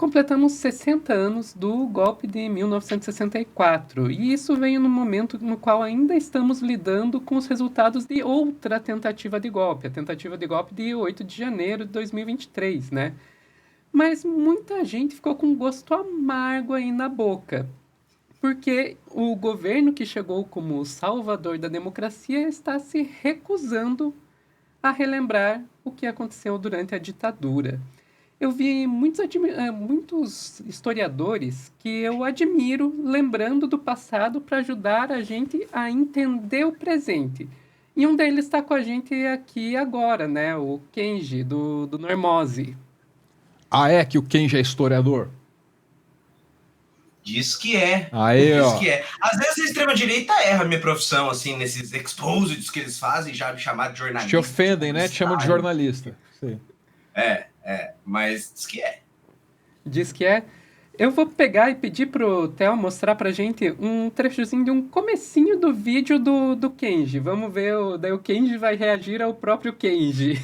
completamos 60 anos do golpe de 1964, e isso veio no momento no qual ainda estamos lidando com os resultados de outra tentativa de golpe, a tentativa de golpe de 8 de janeiro de 2023, né? Mas muita gente ficou com um gosto amargo aí na boca, porque o governo que chegou como o salvador da democracia está se recusando a relembrar o que aconteceu durante a ditadura. Eu vi muitos historiadores que eu admiro lembrando do passado para ajudar a gente a entender o presente. E um deles está com a gente aqui agora, né? O Kenji, do Normose. Ah, é que o Kenji é historiador? Diz que é. Aí, Diz ó. que é. Às vezes a extrema-direita erra a minha profissão, assim, nesses exposeds que eles fazem, já me chamar de jornalista. Te ofendem, né? Te chamam de jornalista. Sim. Mas diz que é. Diz que é. Eu vou pegar e pedir pro Theo mostrar pra gente um trechozinho de um comecinho do vídeo do Kenji. Vamos ver, daí o Kenji vai reagir ao próprio Kenji.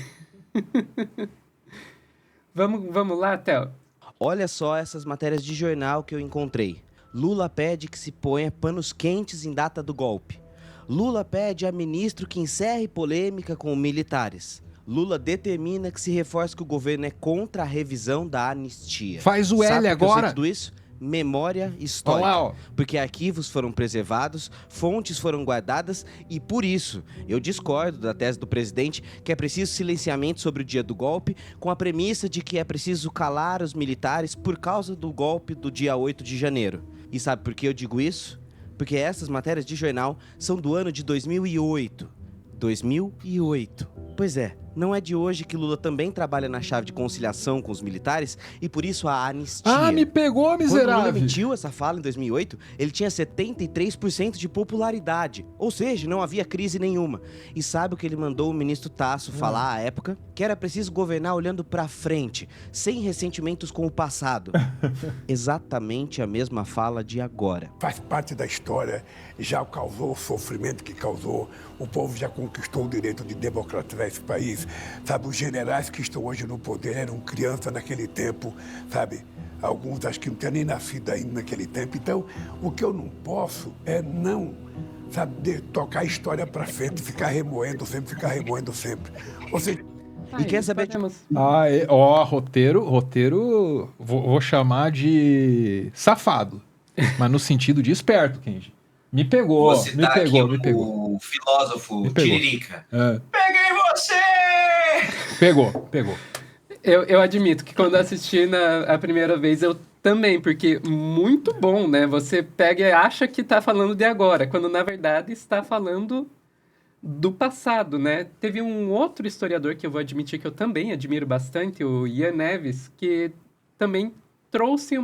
Vamos lá, Theo? Olha só essas matérias de jornal que eu encontrei. Lula pede que se ponha panos quentes em data do golpe. Lula pede a ministro que encerre polêmica com militares. Lula determina que se reforce que o governo é contra a revisão da anistia. Faz o L Sabe por que eu sei agora. tudo isso? Memória histórica. Olha lá, ó. Porque arquivos foram preservados, fontes foram guardadas e por isso eu discordo da tese do presidente que é preciso silenciamento sobre o dia do golpe com a premissa de que é preciso calar os militares por causa do golpe do dia 8 de janeiro. E sabe por que eu digo isso? Porque essas matérias de jornal são do ano de 2008. 2008. Pois é, não é de hoje que Lula também trabalha na chave de conciliação com os militares e por isso a anistia. Ah, me pegou, Quando Lula miserável. emitiu essa fala em 2008, ele tinha 73% de popularidade, ou seja, não havia crise nenhuma. E sabe o que ele mandou o ministro Tasso falar à época? Que era preciso governar olhando pra frente, sem ressentimentos com o passado. Exatamente a mesma fala de agora. Faz parte da história, já causou o sofrimento que causou, o povo já conquistou o direito de democratizar esse país, sabe, os generais que estão hoje no poder eram crianças naquele tempo, sabe, alguns acho que não tinham nem nascido ainda naquele tempo, então o que eu não posso é não, sabe, tocar a história para frente, ficar remoendo sempre, ou seja... E quer saber de... Roteiro, vou chamar de safado, mas no sentido de esperto, Kenji. Me pegou, Vou me citar pegou, aqui me pegou. o filósofo Me pegou. Tiririca. É. Peguei você! Pegou. Eu admito que quando assisti a primeira vez, eu também, porque muito bom, né? Você pega e acha que tá falando de agora, quando na verdade está falando do passado, né? Teve um outro historiador que eu vou admitir que eu também admiro bastante, o Ian Neves, que também trouxe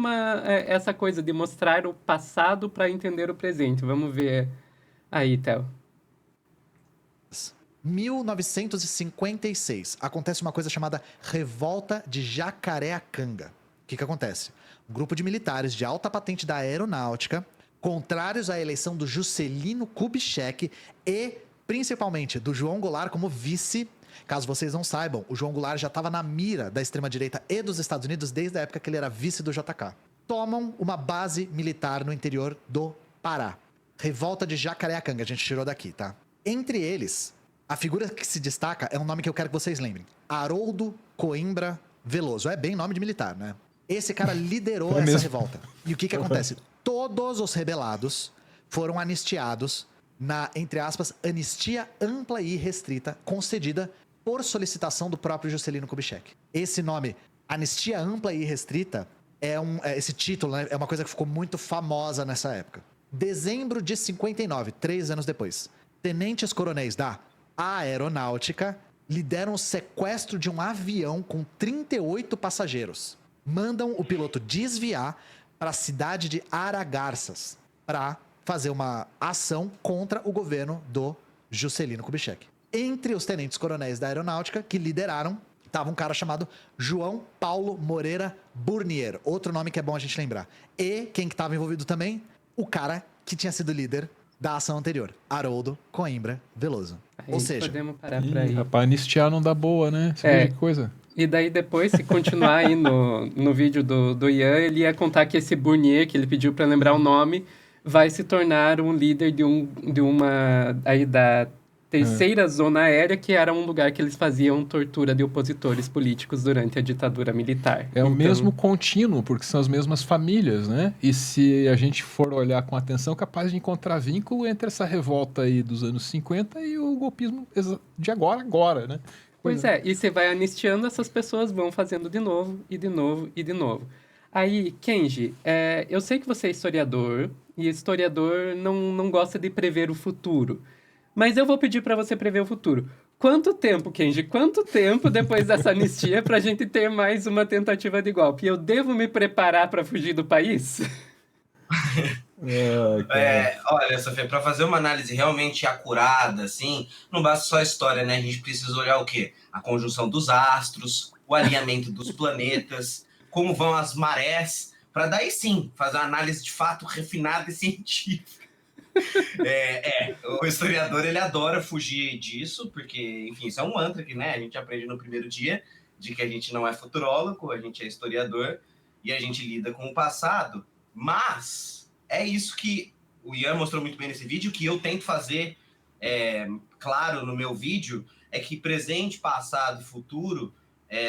essa coisa de mostrar o passado para entender o presente. Vamos ver aí, Theo. 1956, acontece uma coisa chamada Revolta de Jacareacanga. O que acontece? Um grupo de militares de alta patente da aeronáutica, contrários à eleição do Juscelino Kubitschek e, principalmente, do João Goulart como vice. Caso vocês não saibam, o João Goulart já estava na mira da extrema-direita e dos Estados Unidos desde a época que ele era vice do JK. Tomam uma base militar no interior do Pará. Revolta de Jacareacanga, a gente tirou daqui, tá? Entre eles, a figura que se destaca é um nome que eu quero que vocês lembrem. Haroldo Coimbra Veloso. É bem nome de militar, né? Esse cara liderou essa mesmo. revolta. E o que acontece? Todos os rebelados foram anistiados na, entre aspas, anistia ampla e restrita concedida por solicitação do próprio Juscelino Kubitschek. Esse nome, anistia ampla e restrita, esse título, né, é uma coisa que ficou muito famosa nessa época. Dezembro de 59, 3 anos depois, tenentes coronéis da Aeronáutica lideram o sequestro de um avião com 38 passageiros. Mandam o piloto desviar para a cidade de Aragarças para fazer uma ação contra o governo do Juscelino Kubitschek. Entre os tenentes coronéis da Aeronáutica que lideraram, estava um cara chamado João Paulo Moreira Burnier, outro nome que é bom a gente lembrar. E quem que estava envolvido também? O cara que tinha sido líder da ação anterior, Haroldo Coimbra Veloso. Aí Ou seja, podemos parar por aí. Rapaz, anistiar não dá boa, né? Você vê que coisa. E daí depois, se continuar aí no vídeo do Ian, ele ia contar que esse Burnier, que ele pediu para lembrar o nome, vai se tornar um líder de uma aí da terceira zona aérea, que era um lugar que eles faziam tortura de opositores políticos durante a ditadura militar. É o Então, mesmo contínuo, porque são as mesmas famílias, né? E se a gente for olhar com atenção, capaz de encontrar vínculo entre essa revolta aí dos anos 50 e o golpismo de agora, né? Pois é, e você vai anistiando, essas pessoas vão fazendo de novo, e de novo, e de novo. Aí, Kenji, eu sei que você é historiador, e historiador não gosta de prever o futuro. Mas eu vou pedir para você prever o futuro. Quanto tempo, Kenji? Quanto tempo depois dessa anistia para a gente ter mais uma tentativa de golpe? Eu devo me preparar para fugir do país? Olha, Sofia, para fazer uma análise realmente acurada, assim, não basta só a história, né? A gente precisa olhar o quê? A conjunção dos astros, o alinhamento dos planetas, como vão as marés, para daí sim fazer uma análise de fato refinada e científica. O historiador, ele adora fugir disso, porque, enfim, isso é um mantra que, né, a gente aprende no primeiro dia, de que a gente não é futurólogo, a gente é historiador, e a gente lida com o passado, mas é isso que o Ian mostrou muito bem nesse vídeo, que eu tento fazer claro no meu vídeo, é que presente, passado e futuro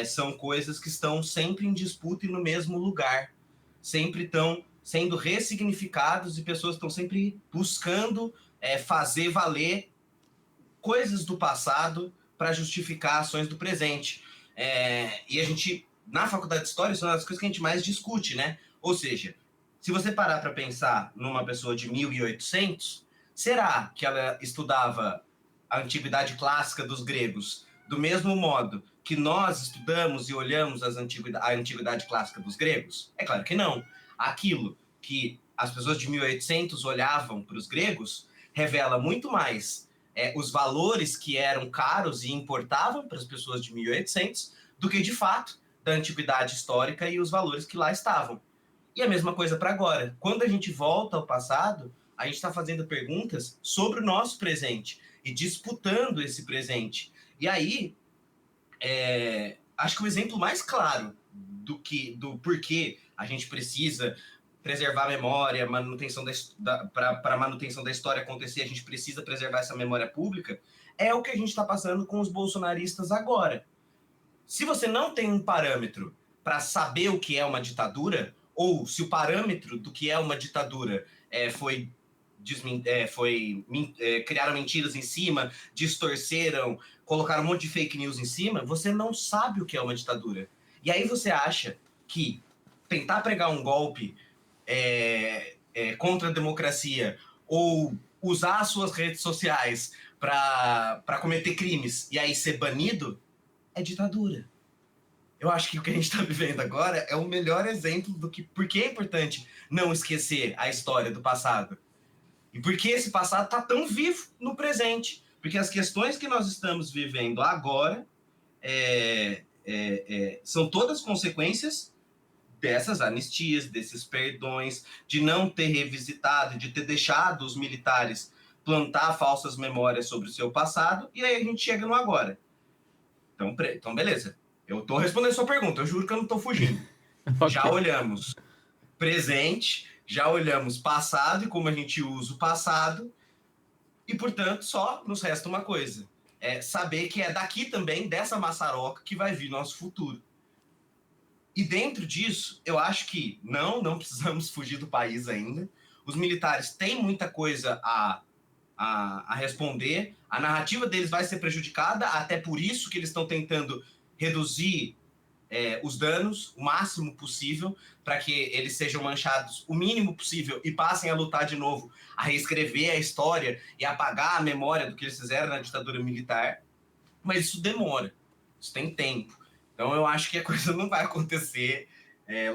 são coisas que estão sempre em disputa e no mesmo lugar, sempre estão sendo ressignificados e pessoas estão sempre buscando fazer valer coisas do passado para justificar ações do presente. E a gente, na faculdade de História, isso é uma das coisas que a gente mais discute, né? Ou seja, se você parar para pensar numa pessoa de 1800, será que ela estudava a antiguidade clássica dos gregos do mesmo modo que nós estudamos e olhamos a antiguidade clássica dos gregos? É claro que não. Aquilo que as pessoas de 1800 olhavam para os gregos revela muito mais os valores que eram caros e importavam para as pessoas de 1800 do que, de fato, da antiguidade histórica e os valores que lá estavam. E a mesma coisa para agora. Quando a gente volta ao passado, a gente está fazendo perguntas sobre o nosso presente e disputando esse presente. E aí, acho que o exemplo mais claro do porquê a gente precisa preservar a memória, para a manutenção da história acontecer, a gente precisa preservar essa memória pública, é o que a gente está passando com os bolsonaristas agora. Se você não tem um parâmetro para saber o que é uma ditadura, ou se o parâmetro do que é uma ditadura criaram mentiras em cima, distorceram, colocaram um monte de fake news em cima, você não sabe o que é uma ditadura. E aí você acha que tentar pregar um golpe contra a democracia ou usar as suas redes sociais para cometer crimes e aí ser banido é ditadura. Eu acho que o que a gente está vivendo agora é o melhor exemplo do que por que é importante não esquecer a história do passado. E por que esse passado está tão vivo no presente. Porque as questões que nós estamos vivendo agora são todas consequências dessas anistias, desses perdões, de não ter revisitado, de ter deixado os militares plantar falsas memórias sobre o seu passado, e aí a gente chega no agora. Então beleza. Eu estou respondendo a sua pergunta, eu juro que eu não estou fugindo. Okay. Já olhamos presente, já olhamos passado e como a gente usa o passado, e, portanto, só nos resta uma coisa. Saber que é daqui também, dessa maçaroca, que vai vir nosso futuro. E dentro disso, eu acho que não precisamos fugir do país ainda. Os militares têm muita coisa a responder. A narrativa deles vai ser prejudicada, até por isso que eles estão tentando reduzir os danos o máximo possível, para que eles sejam manchados o mínimo possível e passem a lutar de novo, a reescrever a história e apagar a memória do que eles fizeram na ditadura militar. Mas isso demora, isso tem tempo. Então eu acho que a coisa não vai acontecer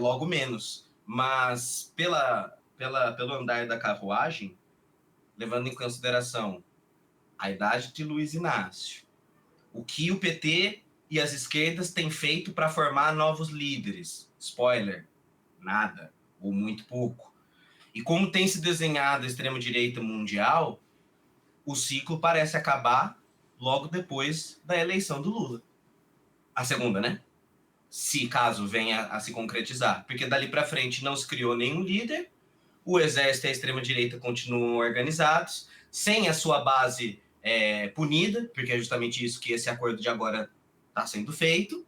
logo menos. Mas pelo andar da carruagem, levando em consideração a idade de Luiz Inácio, o que o PT e as esquerdas têm feito para formar novos líderes. Spoiler, nada, ou muito pouco. E como tem se desenhado a extrema-direita mundial, o ciclo parece acabar logo depois da eleição do Lula. A segunda, né? se caso venha a se concretizar. Porque dali para frente não se criou nenhum líder, o exército e a extrema-direita continuam organizados, sem a sua base punida, porque é justamente isso que esse acordo de agora está sendo feito,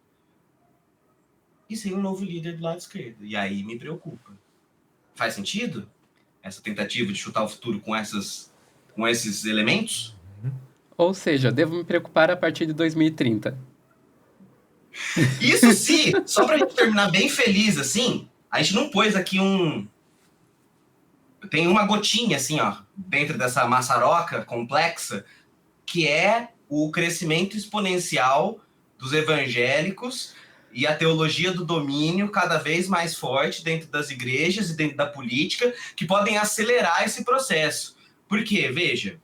e sem um novo líder do lado esquerdo. E aí me preocupa. Faz sentido essa tentativa de chutar o futuro com esses elementos? Ou seja, devo me preocupar a partir de 2030. Isso sim, só pra gente terminar bem feliz, assim, a gente não pôs aqui tem uma gotinha, assim, ó, dentro dessa maçaroca complexa, que é o crescimento exponencial dos evangélicos e a teologia do domínio cada vez mais forte dentro das igrejas e dentro da política, que podem acelerar esse processo. Porque, veja,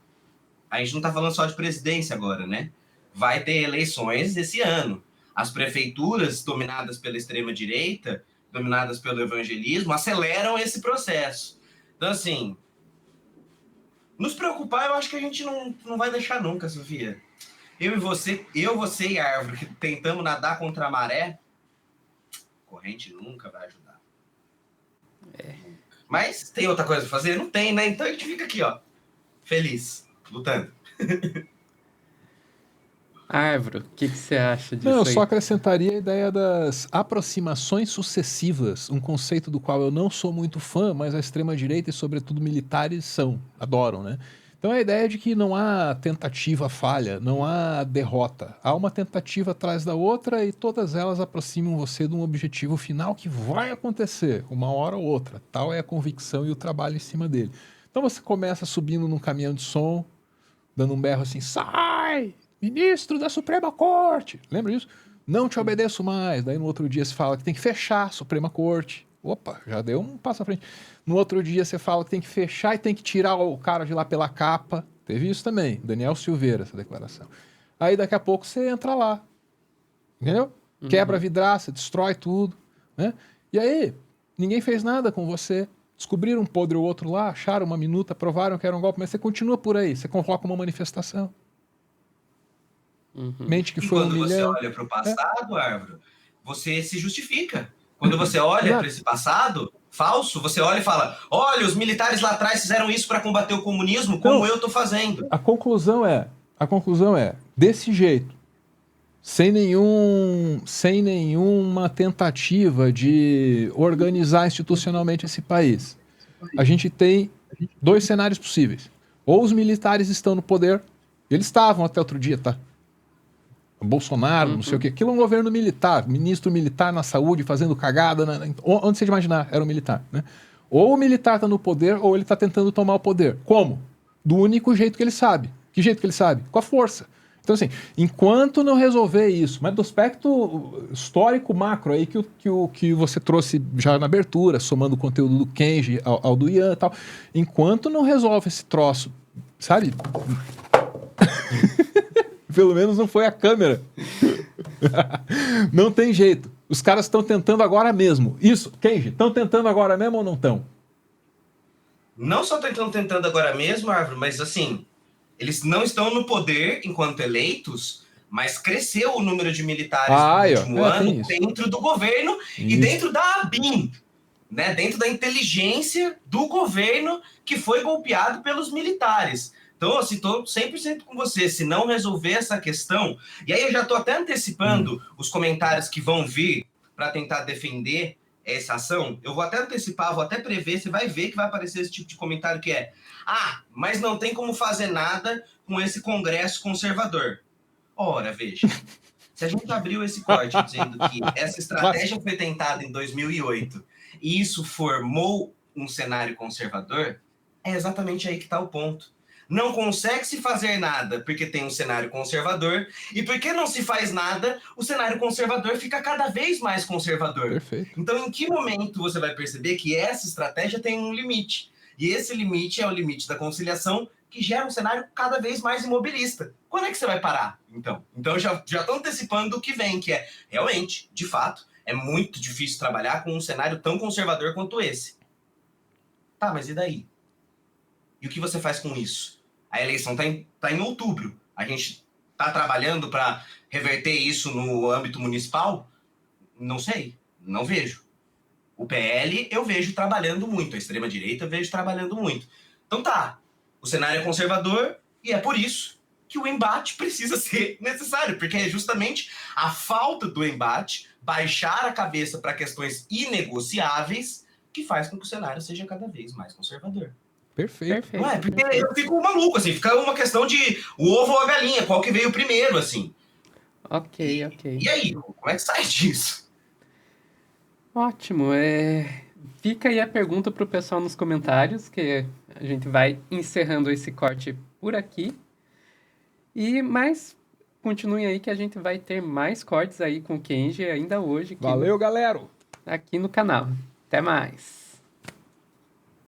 a gente não está falando só de presidência agora, né? Vai ter eleições esse ano. As prefeituras dominadas pela extrema-direita, dominadas pelo evangelismo, aceleram esse processo. Então, assim, nos preocupar, eu acho que a gente não vai deixar nunca, Sofia. Eu, você e a árvore, que tentamos nadar contra a maré, corrente nunca vai ajudar. Mas tem outra coisa pra fazer? Não tem, né? Então a gente fica aqui, ó, feliz, lutando. Árvore, o que você acha disso Não, eu aí? só acrescentaria a ideia das aproximações sucessivas, um conceito do qual eu não sou muito fã, mas a extrema-direita e, sobretudo, militares adoram, né? Então, a ideia de que não há tentativa falha, não há derrota. Há uma tentativa atrás da outra e todas elas aproximam você de um objetivo final que vai acontecer, uma hora ou outra. Tal é a convicção e o trabalho em cima dele. Então, você começa subindo num caminhão de som, dando um berro assim, sai! Ministro da Suprema Corte. Lembra disso? Não te obedeço mais. Daí no outro dia você fala que tem que fechar a Suprema Corte. Opa, já deu um passo à frente. No outro dia você fala que tem que fechar e tem que tirar o cara de lá pela capa. Teve isso também. Daniel Silveira, essa declaração. Aí daqui a pouco você entra lá. Entendeu? Quebra a vidraça, destrói tudo. Né? E aí, ninguém fez nada com você. Descobriram um podre ou outro lá, acharam uma minuta, provaram que era um golpe, mas você continua por aí. Você coloca uma manifestação. Mente que E foi quando você milhão. olha para o passado, Árvore, você se justifica. Quando você olha para esse passado falso, você olha e fala, olha, os militares lá atrás fizeram isso para combater o comunismo, como eu estou fazendo. A conclusão é, desse jeito, sem nenhuma tentativa de organizar institucionalmente esse país, a gente tem dois cenários possíveis. Ou os militares estão no poder, eles estavam até outro dia, tá? Bolsonaro, não sei o quê. Aquilo é um governo militar, ministro militar na saúde, fazendo cagada, onde você imaginar, era um militar. Né? Ou o militar está no poder, ou ele está tentando tomar o poder. Como? Do único jeito que ele sabe. Que jeito que ele sabe? Com a força. Então, assim, enquanto não resolver isso, mas do aspecto histórico macro aí que você trouxe já na abertura, somando o conteúdo do Kenji ao do Ian e tal, enquanto não resolve esse troço, sabe? Pelo menos não foi a câmera. Não tem jeito. Os caras estão tentando agora mesmo. Isso, Kenji, estão tentando agora mesmo ou não estão? Não só estão tentando agora mesmo, Árvore, mas assim, eles não estão no poder enquanto eleitos, mas cresceu o número de militares no último ano dentro do governo e dentro da ABIN, né? Dentro da inteligência do governo que foi golpeado pelos militares. Então, assim, estou 100% com você. Se não resolver essa questão... E aí eu já estou até antecipando os comentários que vão vir para tentar defender essa ação. Eu vou até antecipar, vou até prever. Você vai ver que vai aparecer esse tipo de comentário que é mas não tem como fazer nada com esse Congresso conservador. Ora, veja. Se a gente abriu esse corte dizendo que essa estratégia foi tentada em 2008 e isso formou um cenário conservador, é exatamente aí que está o ponto. Não consegue se fazer nada porque tem um cenário conservador, e porque não se faz nada, o cenário conservador fica cada vez mais conservador. Perfeito. Então, em que momento você vai perceber que essa estratégia tem um limite? E esse limite é o limite da conciliação, que gera um cenário cada vez mais imobilista. Quando é que você vai parar, então? Então, eu já estou antecipando o que vem, que é, realmente, de fato, é muito difícil trabalhar com um cenário tão conservador quanto esse. Tá, mas e daí? E o que você faz com isso? A eleição está em outubro. A gente está trabalhando para reverter isso no âmbito municipal? Não sei, não vejo. O PL eu vejo trabalhando muito, a extrema-direita eu vejo trabalhando muito. Então tá, o cenário é conservador e é por isso que o embate precisa ser necessário, porque é justamente a falta do embate, baixar a cabeça para questões inegociáveis, que faz com que o cenário seja cada vez mais conservador. Perfeito. Perfeito. Não é? Porque eu fico maluco, assim, fica uma questão de o ovo ou a galinha, qual que veio primeiro, assim. Ok. E aí, como é que sai disso? Ótimo. Fica aí a pergunta para o pessoal nos comentários, que a gente vai encerrando esse corte por aqui. Mas continuem aí que a gente vai ter mais cortes aí com o Kenji ainda hoje Valeu, galera! aqui no canal. Até mais.